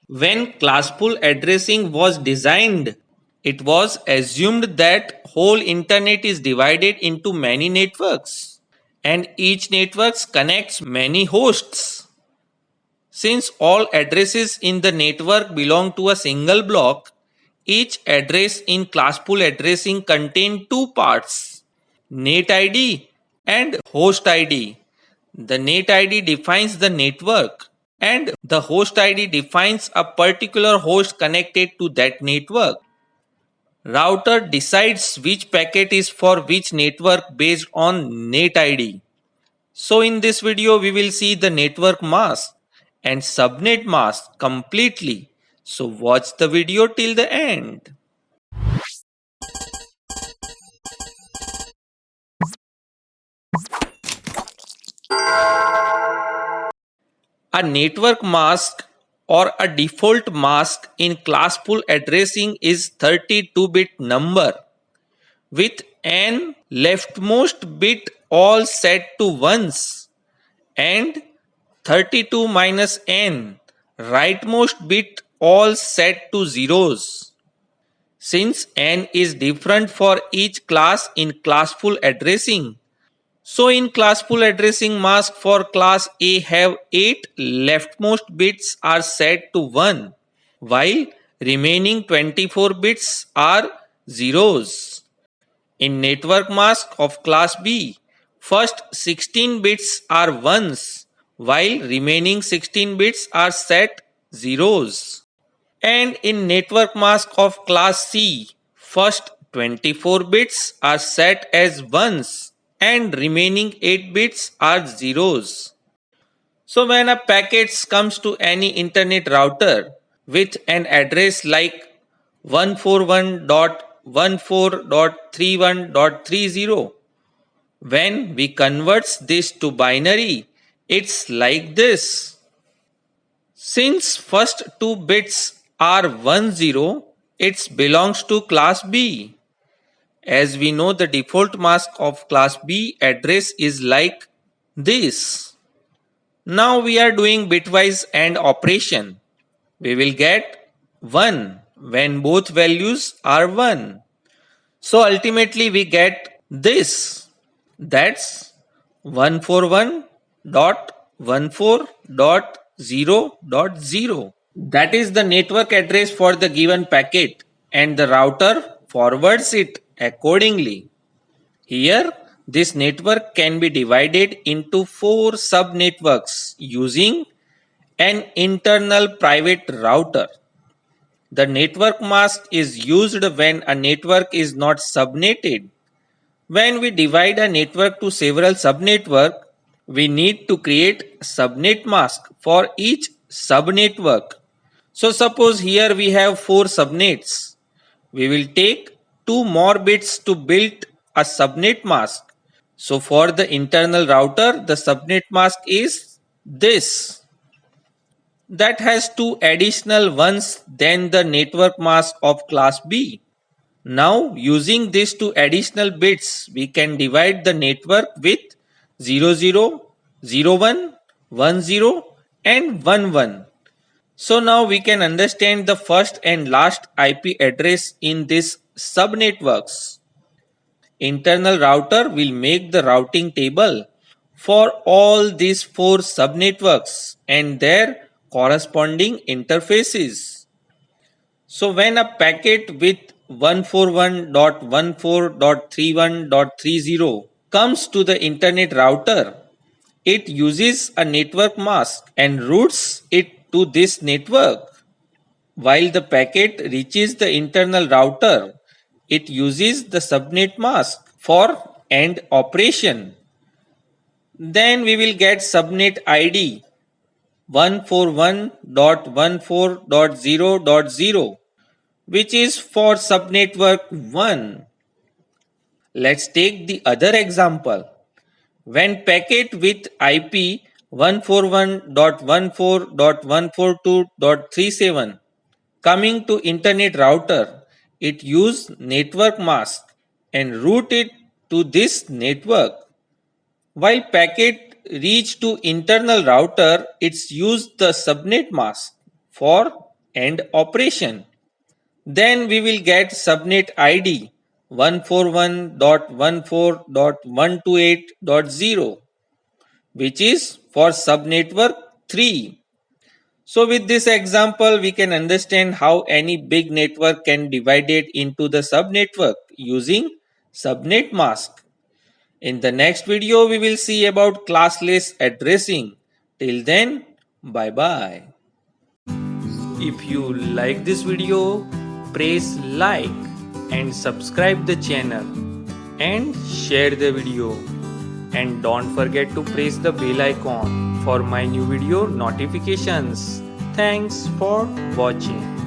When classful addressing was designed, it was assumed that whole internet is divided into many networks and each network connects many hosts. Since all addresses in the network belong to a single block, each address in classful addressing contains two parts, net ID and host ID. The net ID defines the network and the host ID defines a particular host connected to that network. Router decides which packet is for which network based on net ID. So in this video we will see the network mask and subnet mask completely. So watch the video till the end. A network mask or a default mask in classful addressing is 32-bit number with n leftmost bit all set to ones and 32 minus n rightmost bit all set to zeros. Since n is different for each class in classful addressing, so in classful addressing mask for class A have 8 leftmost bits are set to 1 while remaining 24 bits are zeros. In network mask of class B, first 16 bits are ones while remaining 16 bits are set zeros. And in network mask of class C, first 24 bits are set as ones and remaining 8 bits are zeros. So when a packet comes to any internet router with an address like 141.14.31.30, when we converts this to binary, it's like this. Since first two bits are 10, it belongs to class B. As we know, the default mask of class B address is like this. Now we are doing bitwise AND operation. We will get 1 when both values are 1. So ultimately we get this. That's 141.14.0.0. That is the network address for the given packet and the router forwards it accordingly. Here, this network can be divided into 4 subnetworks using an internal private router. The network mask is used when a network is not subnetted. When we divide a network to several subnetworks, we need to create subnet mask for each subnetwork. So suppose here we have 4 subnets. We will take 2 more bits to build a subnet mask. So for the internal router, the subnet mask is this. That has 2 additional ones than the network mask of class B. Now using these 2 additional bits, we can divide the network with 00, 01, 10 and 11. So now we can understand the first and last IP address in this subnetworks. Internal router will make the routing table for all these 4 subnetworks and their corresponding interfaces. So when a packet with 141.14.31.30 comes to the internet router, it uses a network mask and routes it to this network. While the packet reaches the internal router, it uses the subnet mask for AND operation. Then we will get subnet ID 141.14.0.0 which is for subnetwork 1. Let's take the other example. When packet with IP 141.14.142.37 coming to internet router, it use network mask and route it to this network. While packet reach to internal router, it's used the subnet mask for and operation. Then we will get subnet ID 141.14.128.0, which is for subnetwork 3. So with this example, we can understand how any big network can divide it into the subnetwork using subnet mask. In the next video, we will see about classless addressing. Till then, bye bye. If you like this video, press like and subscribe the channel and share the video. And don't forget to press the bell icon for my new video notifications. Thanks for watching.